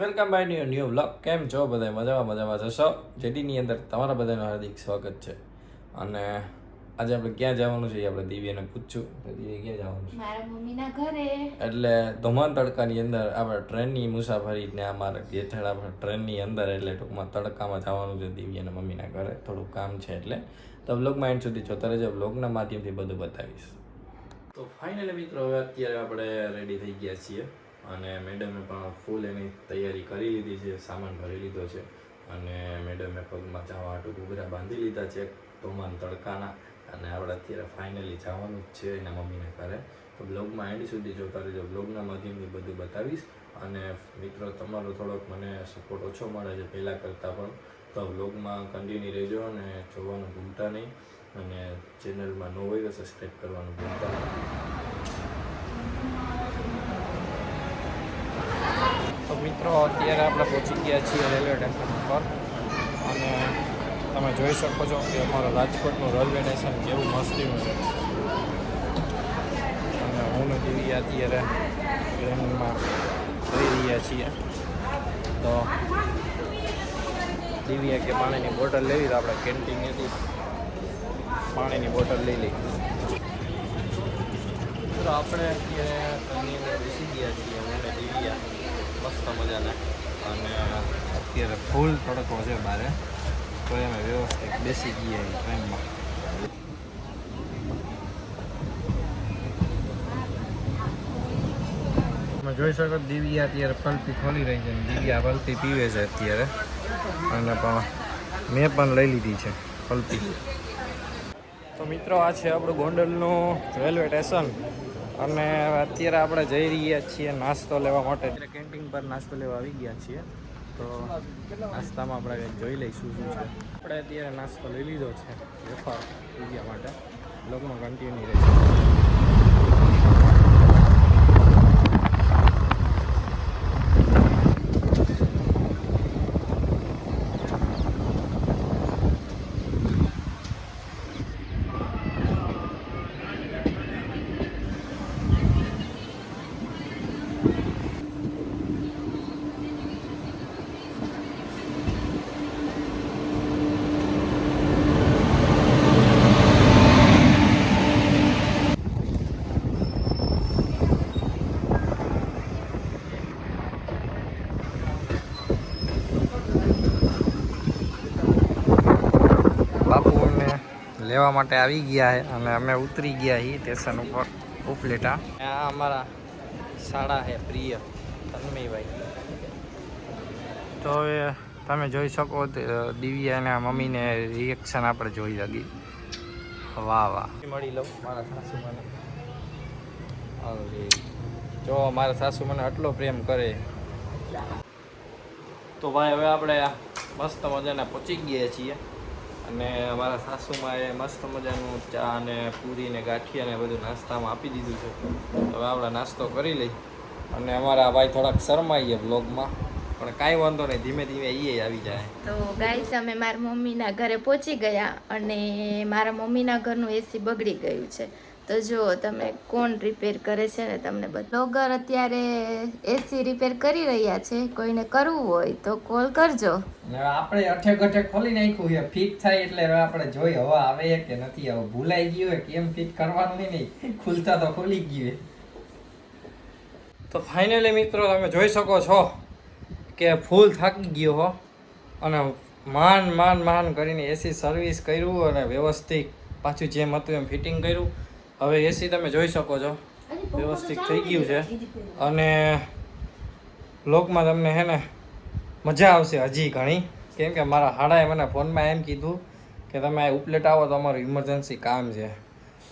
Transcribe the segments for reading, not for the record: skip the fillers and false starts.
Welcome by new new vlog. કેમ છો બધા? મજામાં જશો. જેડીની અંદર તમારા બધાનું હાર્દિક સ્વાગત છે. અને આજે આપણે ક્યાં જવાનું છે આપણે દિવ્યાને પૂછ્યું. દિવ્યા ક્યાં જવાનું છે? મારા મમ્મીના ઘરે. એટલે ધોમાન તડકાની અંદર આપણે ટ્રેનની મુસાફરીને અમારે ગેઠળ આપણે ટ્રેનની અંદર એટલે ટૂંકમાં તડકામાં જવાનું છે દિવ્યાના મમ્મીના ઘરે. થોડું કામ છે એટલે તો વ્લોગમાં એન્ડ સુધી જોતા રહેજો. વ્લોગના માધ્યમથી બધું બતાવીશ. તો ફાઇનલી મિત્રો હવે અત્યારે આપણે રેડી થઈ ગયા છીએ અને મેડમે પણ ફૂલ એની તૈયારી કરી લીધી છે, સામાન ભરી લીધો છે અને મેડમે પગમાં જવા હાટું ઘૂઘરા બાંધી લીધા છે ધોમાન તડકાના. અને આપણે અત્યારે ફાઇનલી જવાનું જ છે એના મમ્મીના ઘરે. તો બ્લોગમાં એન્ડ સુધી જોતા રહેજો. બ્લોગના માધ્યમથી બધું બતાવીશ. અને મિત્રો તમારો થોડોક મને સપોર્ટ ઓછો મળે છે પહેલાં કરતાં પણ, તો બ્લોગમાં કન્ટિન્યુ રહેજો અને જોવાનું ભૂલતા નહીં. અને ચેનલમાં ન હોય તો સબસ્ક્રાઈબ કરવાનું ભૂલતા નહીં. તો મિત્રો અત્યારે આપણે પહોંચી ગયા છીએ રેલવે સ્ટેશન પર અને તમે જોઈ શકો છો કે અમારું રાજકોટનું રેલવે સ્ટેશન કેવું મસ્તીનું છે. અને હું નથી અત્યારે ટ્રેનમાં જઈ રહ્યા છીએ. તો દિવ્યા કે પાણીની બોટલ લેવી, તો આપણે કેન્ટીનથી પાણીની બોટલ લઈ લઈ. તો આપણે અત્યારે ટ્રેનની અંદર બેસી ગયા છીએ હું ને દિવ્યા મસ્ત મજાના. અને અત્યારે ફૂલ તડકો છે બારે, તો અમે વ્યવસ્થિત બેસી ગયા ટ્રેનમાં. તમે જોઈ શકો દિવ્યા અત્યારે પલ્પી ખોલી રહી છે. દિવ્યા પલ્પી પીવે છે અત્યારે અને પણ મેં પણ લઈ લીધી છે પલ્પી. તો મિત્રો આ છે આપણું ગોંડલનું રેલવે સ્ટેશન અને અત્યારે આપણે જઈ રહ્યા છીએ નાસ્તો લેવા માટે. અત્યારે કેન્ટીન પર નાસ્તો લેવા આવી ગયા છીએ. તો નાસ્તામાં આપણે કંઈક જોઈ લઈશું શું છે. આપણે અત્યારે નાસ્તો લઈ લીધો છે વેફર પીવા માટે. લોકોમાં કન્ટિન્યુ રહે છે. લેવા માટે આવી ગયા છે અને અમે ઉતરી ગયા છીએ સ્ટેશન ઉપર ઉપલેટા. આ અમારા શાળા છે પ્રિય તન્મયભાઈ. તો હવે તમે જોઈ શકો દિવ્યા અને મમ્મીને રિએક્શન આપણે જોઈ લગી. વાહ વાહ મળી લઉં મારા સાસુ મને. જો મારા સાસુ મને આટલો પ્રેમ કરે. તો ભાઈ હવે આપણે મસ્ત મજાના પહોંચી ગયા છીએ અને અમારા સાસુમાં એ મસ્ત મજાનું ચા અને પૂરી ને ગાંઠિયા ને બધું નાસ્તામાં આપી દીધું છે. હવે આપણે નાસ્તો કરી લઈ. અને અમારા ભાઈ થોડાક શરમાઈએ બ્લોગમાં, પણ કાંઈ વાંધો નહીં, ધીમે ધીમે એ આવી જાય. તો ગાઈસ અમે મારા મમ્મીના ઘરે પહોંચી ગયા અને મારા મમ્મીના ઘરનું એસી બગડી ગયું છે. તો જો તમે કોણ રિપેર કરે છે ને તમને બ્લોગર અત્યારે એસી રિપેર કરી રહ્યા છે. કોઈને કરવું હોય તો કોલ કરજો. આપણે અઠે ગઠે ખોલી નાખ્યું છે, ફિટ થાય એટલે હવે આપણે જોઈ હવા આવે કે નથી આવે. ભૂલાઈ ગયું હોય કેમ ફિટ કરવાનું નહીં, ખુલતા તો ખોલી ગયું. તો ફાઇનલી મિત્રો તમે જોઈ શકો છો કે ફૂલ થાકી ગયો હો અને માન કરીને એસી સર્વિસ કર્યું અને વ્યવસ્થિત પાછું જેમ હતું એમ ફિટિંગ કર્યું. હવે એસી તમે જોઈ શકો છો વ્યવસ્થિત થઈ ગયું છે અને બ્લોગમાં તમને હે ને મજા આવશે હજી ઘણી. કેમ કે મારા હાડાએ મને ફોનમાં એમ કીધું કે તમે આ ઉપલેટ આવો તો અમારું ઇમરજન્સી કામ છે.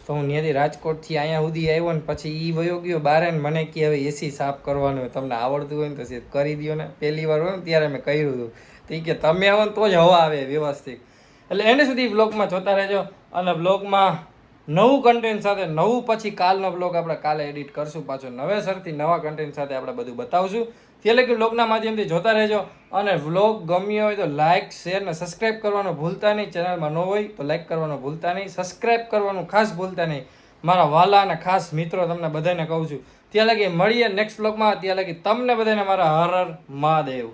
તો હું ત્યાંથી રાજકોટથી અહીંયા સુધી આવ્યો ને પછી એ વયો ગયો બહાર ને મને કે હવે એસી સાફ કરવાનું હોય, તમને આવડતું હોય ને તો કરી દો ને. પહેલી વાર હોય ને ત્યારે મેં કર્યું હતું. તો એ કે તમે આવો ને તો જ હવા આવે વ્યવસ્થિત. એટલે એને સુધી બ્લોગમાં જોતા રહેજો અને બ્લોગમાં નવું કન્ટેન્ટ સાથે નવું પછી કાલનો બ્લોગ આપણે કાલે એડિટ કરશું. પાછો નવેસરથી નવા કન્ટેન્ટ સાથે આપણે બધું બતાવશું. તે લગી બ્લોગના માધ્યમથી જોતા રહેજો. અને વ્લોગ ગમ્યો હોય તો લાઇક શેર ને સબસ્ક્રાઈબ કરવાનું ભૂલતા નહીં. ચેનલમાં ન હોય તો લાઇક કરવાનું ભૂલતા નહીં, સબસ્ક્રાઈબ કરવાનું ખાસ ભૂલતા નહીં. મારા વાલા અને ખાસ મિત્રો તમને બધાને કહું છું ત્યાં લગી મળીએ નેક્સ્ટ બ્લોગમાં. ત્યાં લગી તમને બધાને મારા હર હર મહાદેવ.